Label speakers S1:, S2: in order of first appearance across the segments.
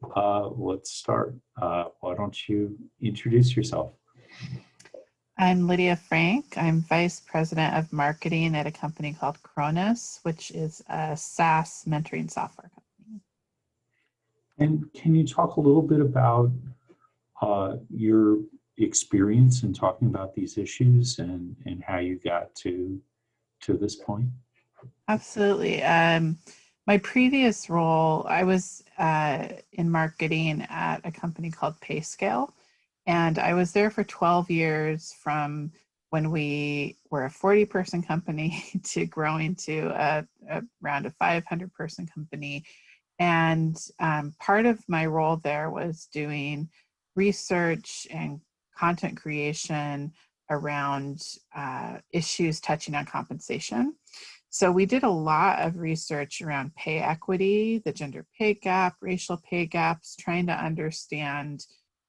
S1: Let's start. Why don't you introduce yourself?
S2: I'm Lydia Frank. I'm Vice President of Marketing at a company called Kronos, which is a SaaS mentoring software company.
S1: And can you talk a little bit about your experience in talking about these issues and how you got to this point?
S2: Absolutely. My previous role, I was in marketing at a company called PayScale, and I was there for 12 years from when we were a 40-person company to growing to around a 500-person company. And part of my role there was doing research and content creation around issues touching on compensation. So we did a lot of research around pay equity, the gender pay gap, racial pay gaps, trying to understand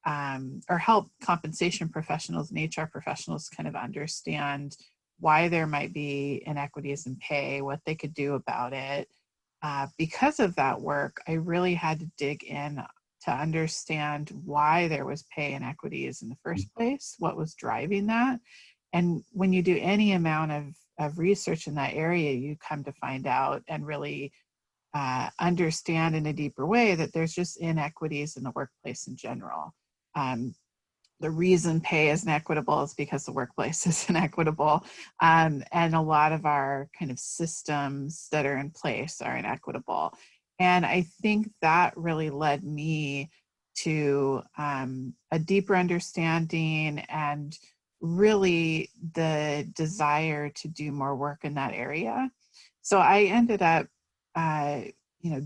S2: or help compensation professionals and HR professionals kind of understand why there might be inequities in pay, what they could do about it. Because of that work, I really had to dig in to understand why there was pay inequities in the first place, what was driving that. And when you do any amount of research in that area, you come to find out and really understand in a deeper way that there's just inequities in the workplace in general. Um, the reason pay is inequitable is because the workplace is inequitable. And a lot of our kind of systems that are in place are inequitable. And I think that really led me to a deeper understanding and really the desire to do more work in that area. So I ended up, uh,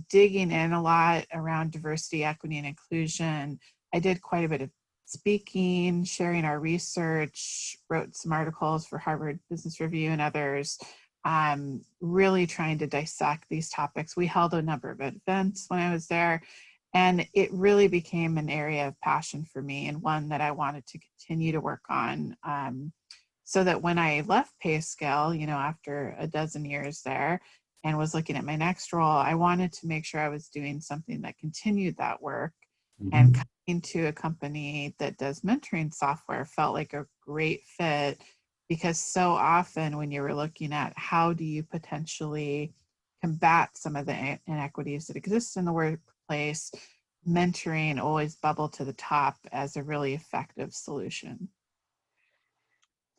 S2: digging in a lot around diversity, equity, and inclusion. I did quite a bit of speaking, sharing our research, wrote some articles for Harvard Business Review and others, really trying to dissect these topics. We held a number of events when I was there, and it really became an area of passion for me and one that I wanted to continue to work on. So that when I left PayScale, after a dozen years there, and was looking at my next role, I wanted to make sure I was doing something that continued that work. And
S1: Mhm.
S2: coming to a company that does mentoring software felt like a great fit, because so often when you were looking at how do you potentially combat some of the inequities that exist in the workplace, mentoring always bubbled to the top as a really effective solution.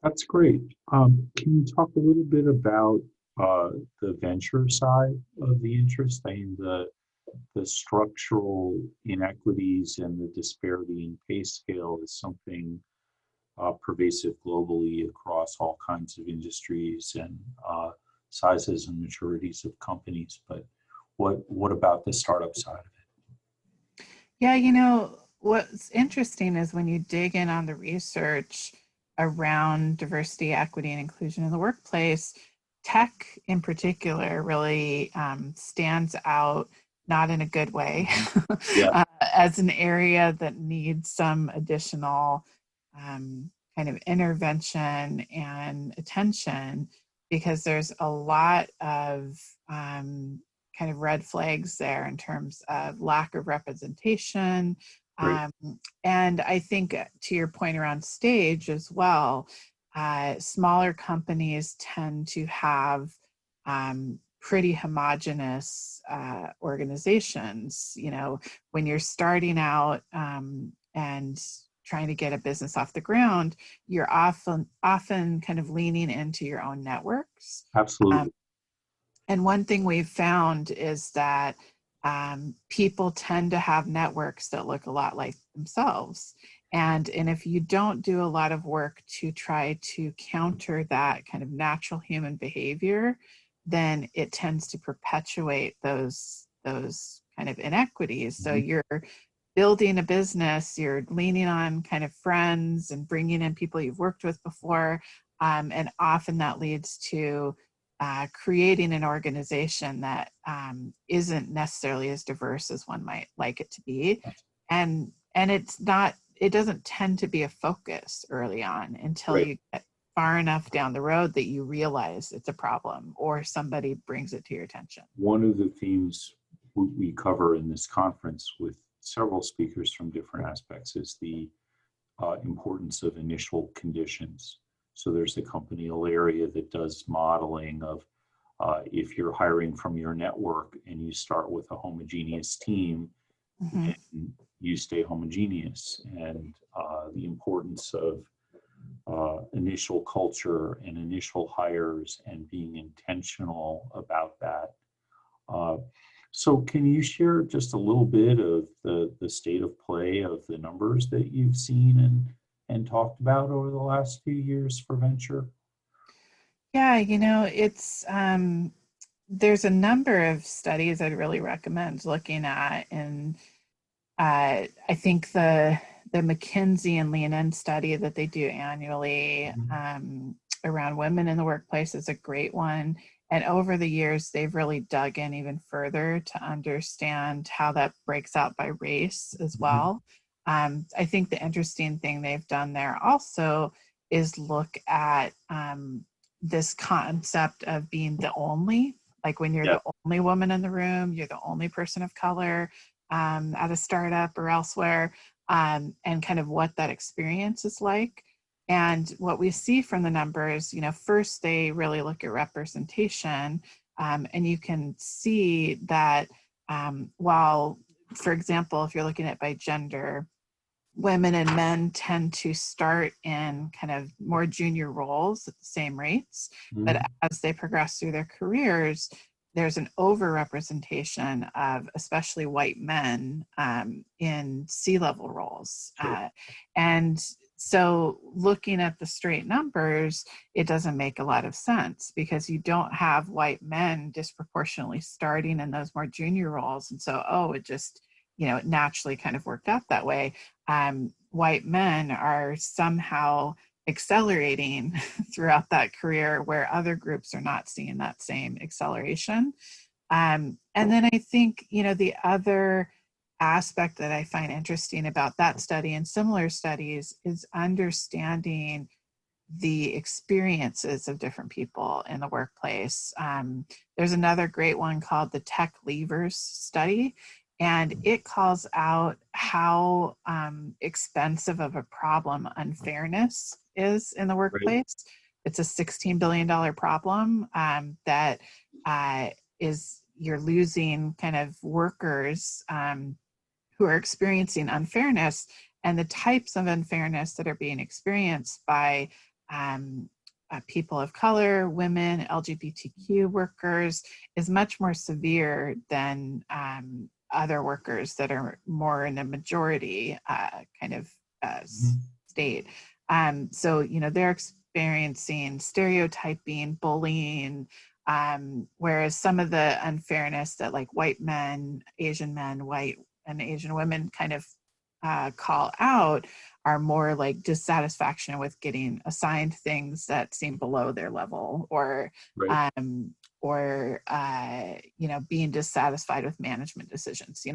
S1: That's great. Can you talk a little bit about uh, the venture side of the interest? I mean, the structural inequities and the disparity in pay scale is something pervasive globally across all kinds of industries and sizes and maturities of companies. But what about the startup side of
S2: Yeah, what's interesting is when you dig in on the research around diversity, equity, and inclusion in the workplace, tech in particular really stands out, not in a good way,
S1: it? Yeah,
S2: as an area that needs some additional kind of intervention and attention, because there's a lot of kind of red flags there in terms of lack of representation.
S1: great.
S2: Um, and I think to your point around stage as well, smaller companies tend to have pretty homogenous organizations. When you're starting out and trying to get a business off the ground, you're often kind of leaning into your own networks. Um,
S1: Absolutely.
S2: and one thing we've found is that people tend to have networks that look a lot like themselves. And if you don't do a lot of work to try to counter that kind of natural human behavior, then it tends to perpetuate those kind of inequities. So
S1: Mhm.
S2: you're building a business, you're leaning on kind of friends and bringing in people you've worked with before. And often that leads to creating an organization that isn't necessarily as diverse as one might like it to be. And it doesn't tend to be a focus early on until
S1: Right.
S2: you get far enough down the road that you realize it's a problem or somebody brings it to your attention.
S1: One of the themes we cover in this conference with several speakers from different aspects, is the importance of initial conditions. So there's the company Alaria that does modeling of if you're hiring from your network and you start with a homogeneous team,
S2: Hmm.
S1: then you stay homogeneous. And the importance of initial culture and initial hires and being intentional about that. Uh, so can you share just a little bit of the state of play of the numbers that you've seen and talked about over the last few years for venture?
S2: Yeah, it's there's a number of studies I'd really recommend looking at, and I think the McKinsey and Lean study that they do annually
S1: Mhm.
S2: around women in the workplace is a great one. And over the years, they've really dug in even further to understand how that breaks out by race as
S1: Mhm.
S2: well. I think the interesting thing they've done there also is look at this concept of being the only, like when you're
S1: Yeah,
S2: the only woman in the room, you're the only person of color at a startup or elsewhere, and kind of what that experience is like. And what we see from the numbers, first they really look at representation, and you can see that while, for example, if you're looking at by gender, women and men tend to start in kind of more junior roles at the same rates, but
S1: mhm.
S2: as they progress through their careers, there's an overrepresentation of especially white men in C-level roles.
S1: Sure.
S2: And so looking at the straight numbers, it doesn't make a lot of sense because you don't have white men disproportionately starting in those more junior roles. And so, it just, it naturally kind of worked out that way. White men are somehow accelerating throughout that career where other groups are not seeing that same acceleration. And then I think, the other aspect that I find interesting about that study and similar studies is understanding the experiences of different people in the workplace. There's another great one called the Tech Leavers Study, and it calls out how expensive of a problem unfairness is in the
S1: Right.
S2: workplace. It's a $16 billion problem that is you're losing kind of workers who are experiencing unfairness, and the types of unfairness that are being experienced by um, people of color, women, LGBTQ workers is much more severe than other workers that are more in a majority kind of
S1: Mhm.
S2: state. So, they're experiencing stereotyping, bullying, whereas some of the unfairness that like white men, Asian men, white and Asian women kind of call out are more like dissatisfaction with getting assigned things that seem below their level,
S1: Right.
S2: um, or being dissatisfied with management decisions.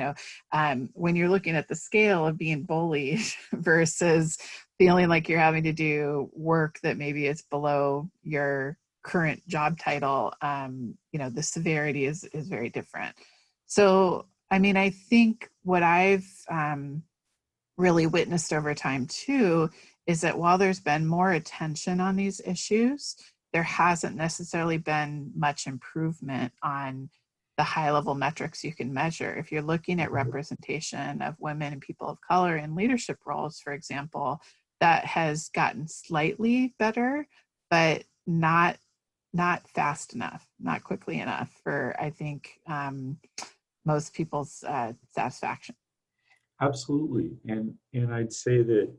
S2: When you're looking at the scale of being bullied versus feeling like you're having to do work that maybe is below your current job title, the severity is very different. So, I mean, I think what I've really witnessed over time too is that while there's been more attention on these issues, there hasn't necessarily been much improvement on the high level metrics you can measure. If you're looking at representation of women and people of color in leadership roles, for example, that has gotten slightly better, but not fast enough, not quickly enough for I think most people's satisfaction.
S1: Absolutely. And I'd say that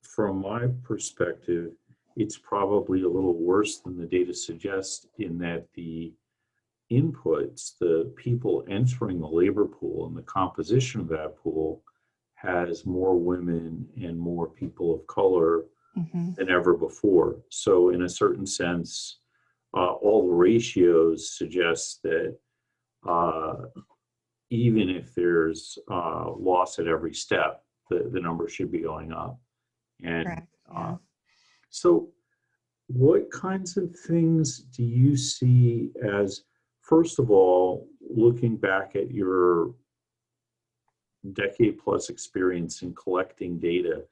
S1: from my perspective, it's probably a little worse than the data suggests in that the inputs, the people entering the labor pool and the composition of that pool has more women and more people of color
S2: Mm-hmm.
S1: than ever before. So, in a certain sense, all the ratios suggest that uh, even if there's loss at every step, the number should be going up. And
S2: Correct.
S1: uh,
S2: Yeah.
S1: so, what kinds of things do you see as, first of all, looking back at your decade plus experience in collecting data,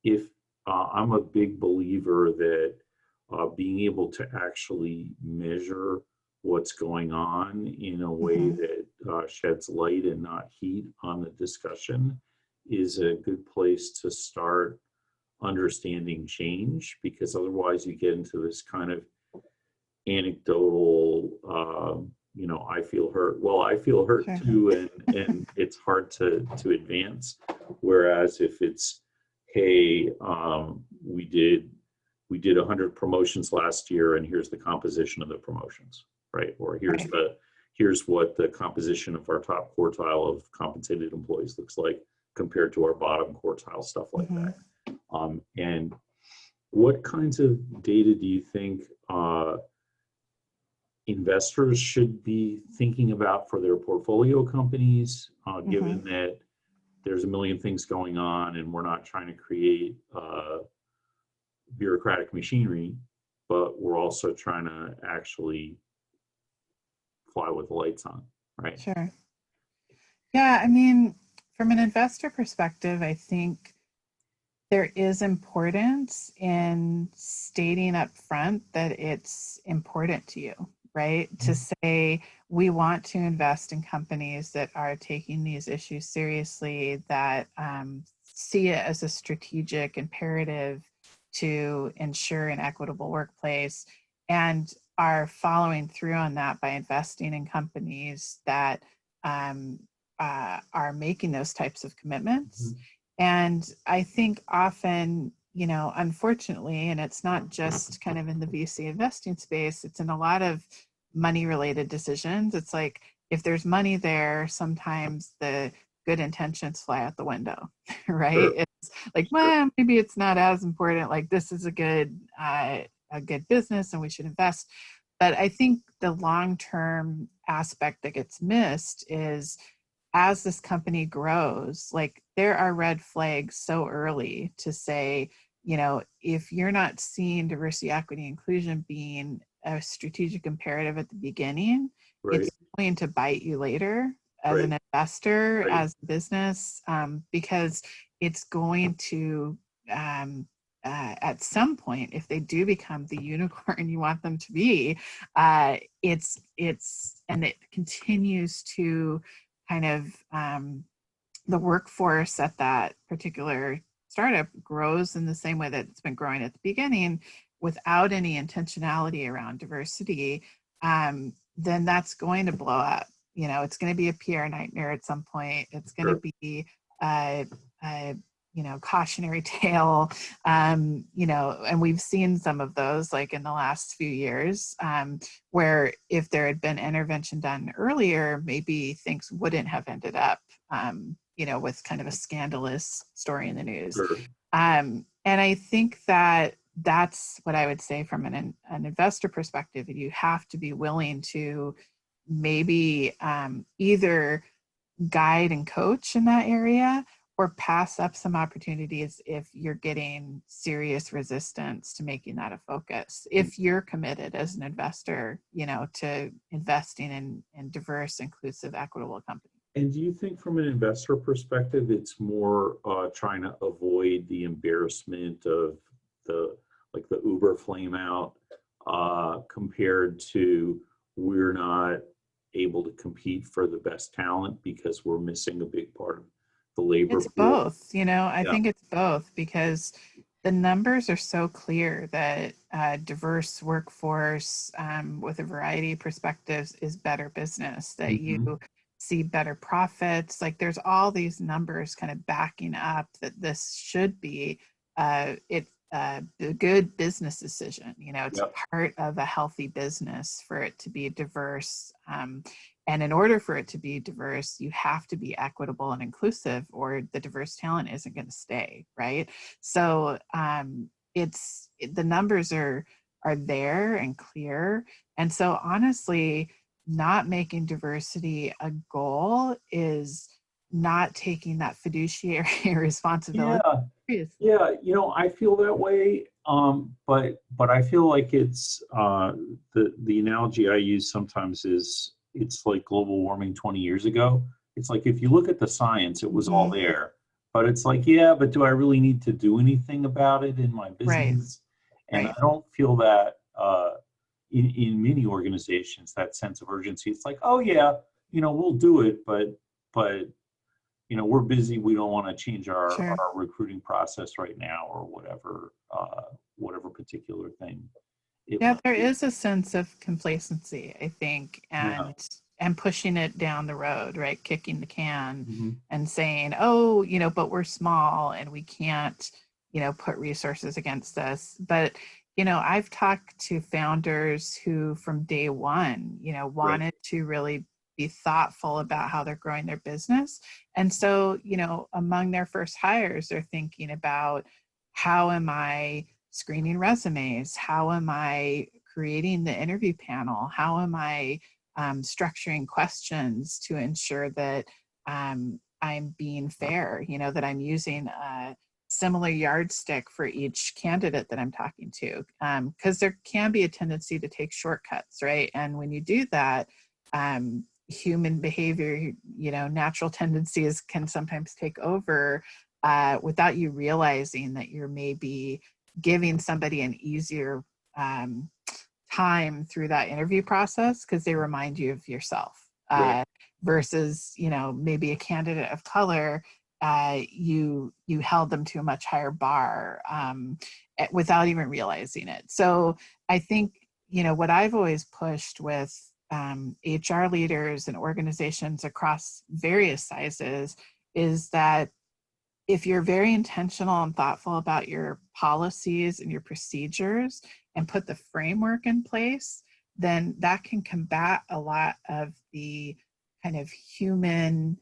S1: if I'm a big believer that being able to actually measure what's going on in a way
S2: Hmm.
S1: that sheds light and not heat on the discussion is a good place to start understanding change, because otherwise you get into this kind of anecdotal, I feel hurt. Well, I feel hurt
S2: Sure.
S1: too, and it's hard to advance. Whereas if it's, hey, we did 100 promotions last year, and here's the composition of the promotions, right? Or
S2: Right.
S1: here's what the composition of our top quartile of compensated employees looks like compared to our bottom quartile, stuff like
S2: Hmm.
S1: that. And what kinds of data do you think investors should be thinking about for their portfolio companies,
S2: Hmm.
S1: given that there's a million things going on and we're not trying to create bureaucratic machinery, but we're also trying to actually fly with the lights on, right?
S2: Sure. Yeah, I mean, from an investor perspective, I think there is importance in stating up front that it's important to you, right? To say, we want to invest in companies that are taking these issues seriously, that see it as a strategic imperative to ensure an equitable workplace, and are following through on that by investing in companies that um, are making those types of commitments.
S1: Mhm.
S2: And I think often, unfortunately, and it's not just kind of in the VC investing space, it's in a lot of money related decisions. It's like, if there's money there, sometimes the good intentions fly out the window, right?
S1: Sure,
S2: It's like,
S1: sure.
S2: well, maybe it's not as important. Like, this is a good business and we should invest. But I think the long term aspect that gets missed is, as this company grows, like, there are red flags so early to say, if you're not seeing diversity, equity, inclusion being a strategic imperative at the beginning,
S1: Right,
S2: it's going to bite you later as
S1: right,
S2: an investor,
S1: right,
S2: as a business, because it's going to, um, at some point, if they do become the unicorn you want them to be, and it continues to kind of, the workforce at that particular startup grows in the same way that it's been growing at the beginning, without any intentionality around diversity, then that's going to blow up. It's going to be a PR nightmare at some point. It's going to
S1: sure.
S2: be a, a cautionary tale, and we've seen some of those, like, in the last few years, where if there had been intervention done earlier, maybe things wouldn't have ended up, with kind of a scandalous story in the news.
S1: Sure.
S2: And I think that that's what I would say from an investor perspective. You have to be willing to maybe, either guide and coach in that area, or pass up some opportunities if you're getting serious resistance to making that a focus. If you're committed as an investor, to investing in diverse, inclusive, equitable companies.
S1: And do you think from an investor perspective, it's more trying to avoid the embarrassment of the, like the Uber flame out, compared to, we're not able to compete for the best talent because we're missing a big part of the labor
S2: It's
S1: pool?
S2: both, I
S1: Yeah,
S2: think it's both, because the numbers are so clear that diverse workforce, with a variety of perspectives, is better business, that you
S1: hmm,
S2: see better profits. Like, there's all these numbers kind of backing up that this should be a good business decision. It's
S1: yep,
S2: part of a healthy business for it to be diverse. And in order for it to be diverse, you have to be equitable and inclusive, or the diverse talent isn't going to stay, right? So, the numbers are there and clear. And so, honestly, not making diversity a goal is not taking that fiduciary responsibility
S1: yeah.
S2: seriously.
S1: Yeah, I feel that way. But I feel like it's the analogy I use sometimes is, it's like global warming 20 years ago. it's like if you look at the science, it was all
S2: Mhm.
S1: there. But it's like, yeah, but do I really need to do anything about it in my
S2: Right.
S1: business? And I
S2: Right.
S1: don't feel that in many organizations, that sense of urgency. It's like, oh yeah, we'll do it, but we're busy. We don't want to change
S2: Sure.
S1: our recruiting process right now, or whatever particular thing it
S2: Yeah,
S1: might
S2: there
S1: be.
S2: is a sense of complacency, I think,
S1: Yeah.
S2: and pushing it down the road, right? Kicking the can
S1: Hmm.
S2: and saying, "Oh, but we're small and we can't, put resources against us." But, I've talked to founders who from day one,
S1: Right.
S2: wanted to really be thoughtful about how they're growing their business. And so, among their first hires, they're thinking about how am I screening resumes? How am I creating the interview panel? How am I structuring questions to ensure that I'm being fair, that I'm using a similar yardstick for each candidate that I'm talking to? Because there can be a tendency to take shortcuts, right? And when you do that, human behavior, natural tendencies can sometimes take over without you realizing that you're maybe giving somebody an easier um, time through that interview process because they remind you of yourself
S1: Right.
S2: versus maybe a candidate of color. You held them to a much higher bar without even realizing it. So I think what I've always pushed with HR leaders and organizations across various sizes is that if you're very intentional and thoughtful about your policies and your procedures and put the framework in place, then that can combat a lot of the kind of human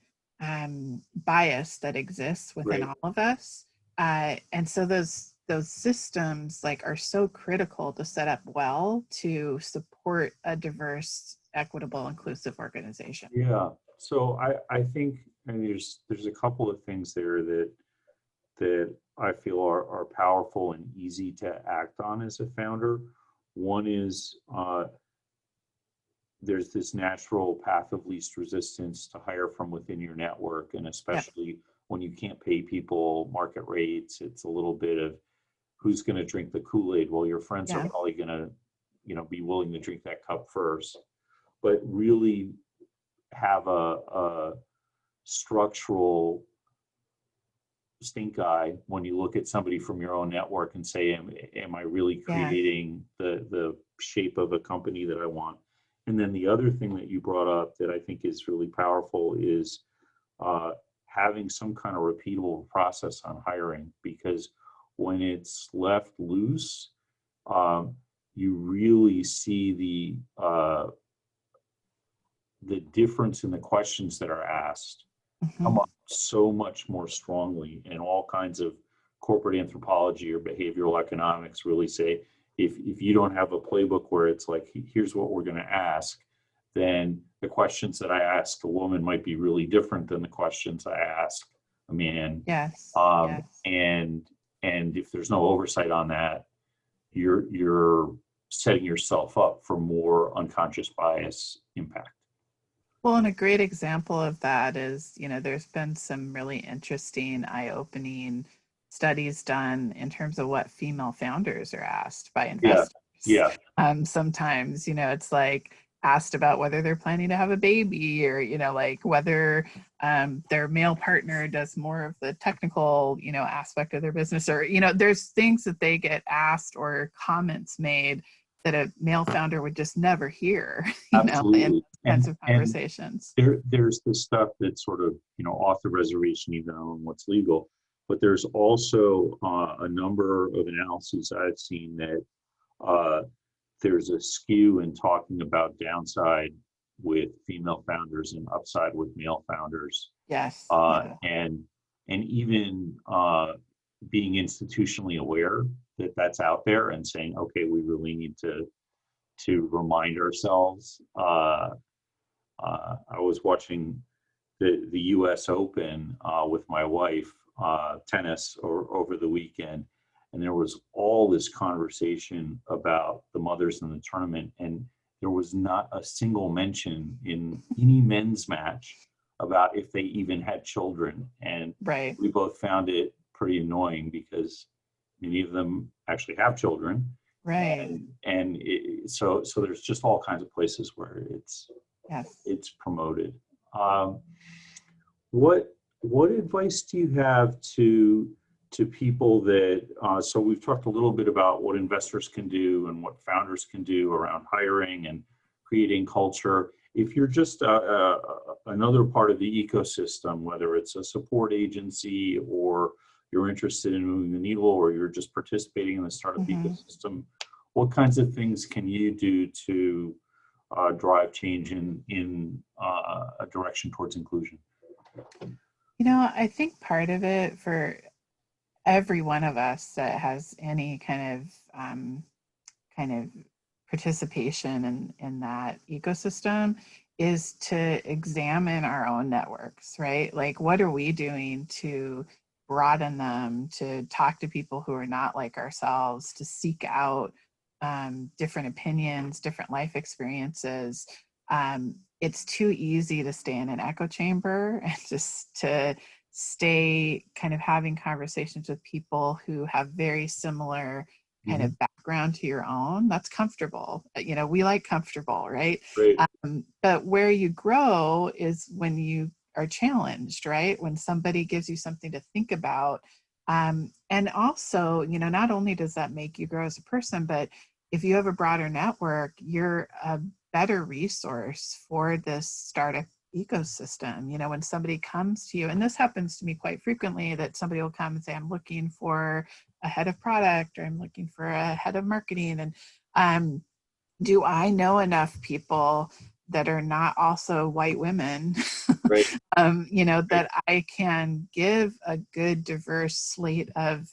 S2: bias that exists within
S1: Right.
S2: all of us. And so those systems like are so critical to set up well to support a diverse, equitable, inclusive organization.
S1: Yeah. So I think, and there's a couple of things there that I feel are powerful and easy to act on as a founder. One is there's this natural path of least resistance to hire from within your network, and
S2: Yeah.
S1: especially when you can't pay people market rates, it's a little bit of who's going to drink the Kool-Aid. Well, your friends are
S2: Yeah.
S1: probably going to, be willing to drink that cup first, but really have a structural stink eye when you look at somebody from your own network and say, am I really
S2: Yeah.
S1: creating the shape of a company that I want? And then the other thing that you brought up that I think is really powerful is uh, having some kind of repeatable process on hiring, because when it's left loose, um, you really see the difference in the questions that are asked
S2: Mhm.
S1: come up so much more strongly, and all kinds of corporate anthropology or behavioral economics really say if you don't have a playbook where it's like, here's what we're going to ask, then the questions that I ask a woman might be really different than the questions I ask a man.
S2: Yes.
S1: um,
S2: Yes.
S1: and and if there's no oversight on that, you're setting yourself up for more unconscious bias impact.
S2: Well, and a great example of that is, there's been some really interesting, eye-opening studies done in terms of what female founders are asked by
S1: Yeah.
S2: investors.
S1: Yeah.
S2: Sometimes, it's like asked about whether they're planning to have a baby or, like whether their male partner does more of the technical, aspect of their business or, there's things that they get asked or comments made that a male founder would just never hear, in
S1: Absolutely.
S2: kinds
S1: And
S2: of conversations.
S1: there's this stuff that's sort of, off the reservation, even on what's legal. But there's also a number of analyses I've seen that uh, there's a skew in talking about downside with female founders and upside with male founders.
S2: Yes.
S1: Uh,
S2: Yeah.
S1: and and even being institutionally aware that that's out there and saying, okay, we really need to remind ourselves. I was watching the U.S. Open with my wife, tennis, over the weekend, and there was all this conversation about the mothers in the tournament, and there was not a single mention in any men's match about if they even had children. And
S2: Right.
S1: we both found it pretty annoying because many of them actually have children.
S2: Right.
S1: So there's just all kinds of places where
S2: Yes.
S1: it's promoted. Um, what advice do you have to people that so we've talked a little bit about what investors can do and what founders can do around hiring and creating culture. If you're just another part of the ecosystem, whether it's a support agency or you're interested in moving the needle or you're just participating in the startup
S2: Hmm.
S1: ecosystem, what kinds of things can you do to drive change in a direction towards inclusion?
S2: I think part of it for every one of us that has any kind of participation in that ecosystem is to examine our own networks, right? Like, what are we doing to broaden them, to talk to people who are not like ourselves, to seek out different opinions, different life experiences. It's too easy to stay in an echo chamber and just to stay kind of having conversations with people who have very similar kind
S1: Mhm.
S2: of background to your own. That's comfortable. We like comfortable, right?
S1: Great.
S2: But where you grow is when you are challenged, right? When somebody gives you something to think about. And also, not only does that make you grow as a person, but if you have a broader network, you're a better resource for this startup ecosystem. When somebody comes to you, and this happens to me quite frequently, that somebody will come and say, I'm looking for a head of product, or I'm looking for a head of marketing. And do I know enough people that are not also white women,
S1: Great. Great.
S2: that I can give a good, diverse slate of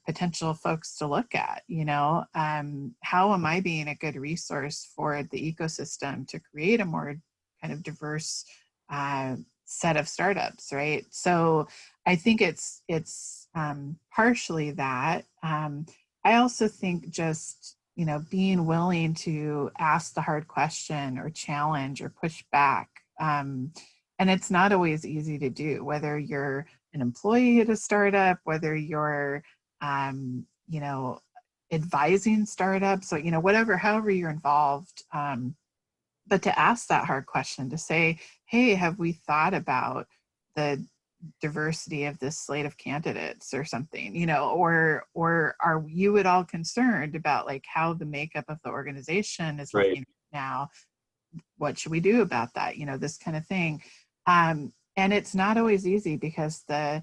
S2: potential folks to look at? How am I being a good resource for the ecosystem to create a more kind of diverse set of startups, right? So I think it's partially that. I also think just being willing to ask the hard question or challenge or push back. And it's not always easy to do, whether you're an employee at a startup, whether you're advising startups, or whatever, however you're involved. But to ask that hard question, to say, hey, have we thought about the diversity of this slate of candidates or something, or are you at all concerned about like how the makeup of the organization is
S1: Great.
S2: looking now? What should we do about that? This kind of thing. And it's not always easy, because the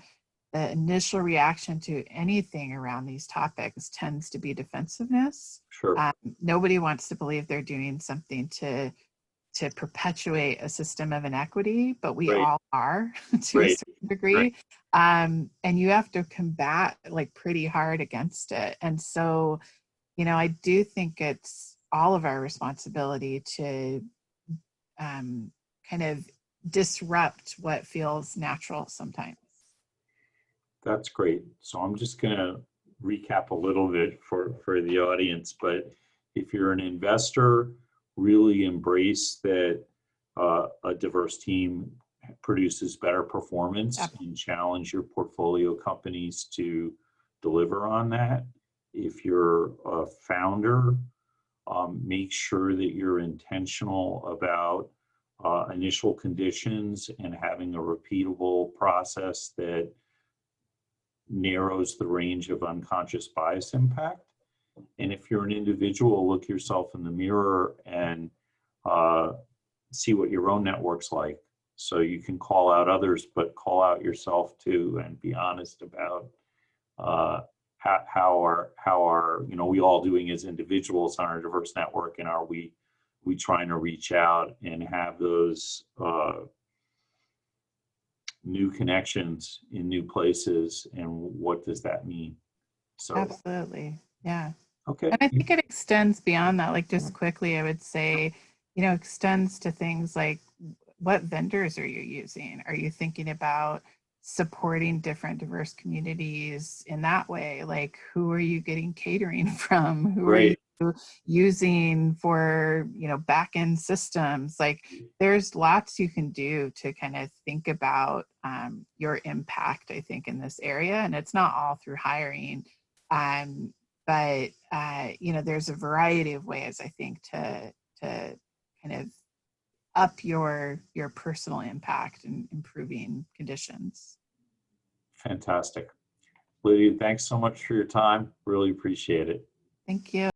S2: initial reaction to anything around these topics tends to be defensiveness.
S1: Sure.
S2: Nobody wants to believe they're doing something to perpetuate a system of inequity, but we
S1: Great.
S2: all are to a
S1: Great.
S2: certain
S1: Great.
S2: degree. And you have to combat like pretty hard against it. And so, I do think it's all of our responsibility to kind of disrupt what feels natural sometimes.
S1: That's great. So I'm just going to recap a little bit for the audience. But if you're an investor, really embrace that a diverse team produces better performance
S2: Yep.
S1: and challenge your portfolio companies to deliver on that. If you're a founder, make sure that you're intentional about initial conditions and having a repeatable process that narrows the range of unconscious bias impact. And if you're an individual, look yourself in the mirror and see what your own network's like. So you can call out others, but call out yourself too, and be honest about how are we all doing as individuals on our diverse network, and are we trying to reach out and have those new connections in new places, and what does that mean? So,
S2: Absolutely. Yeah.
S1: okay.
S2: And I think it extends beyond that. Like, just quickly, I would say, extends to things like, what vendors are you using? Are you thinking about supporting different diverse communities in that way. Like, who are you getting catering from? Who are you
S1: Great.
S2: using for, back end systems? Like, there's lots you can do to kind of think about your impact, I think, in this area. And it's not all through hiring. But there's a variety of ways, I think, to kind of up your personal impact and improving conditions.
S1: Fantastic. Lydia, thanks so much for your time. Really appreciate it.
S2: Thank you.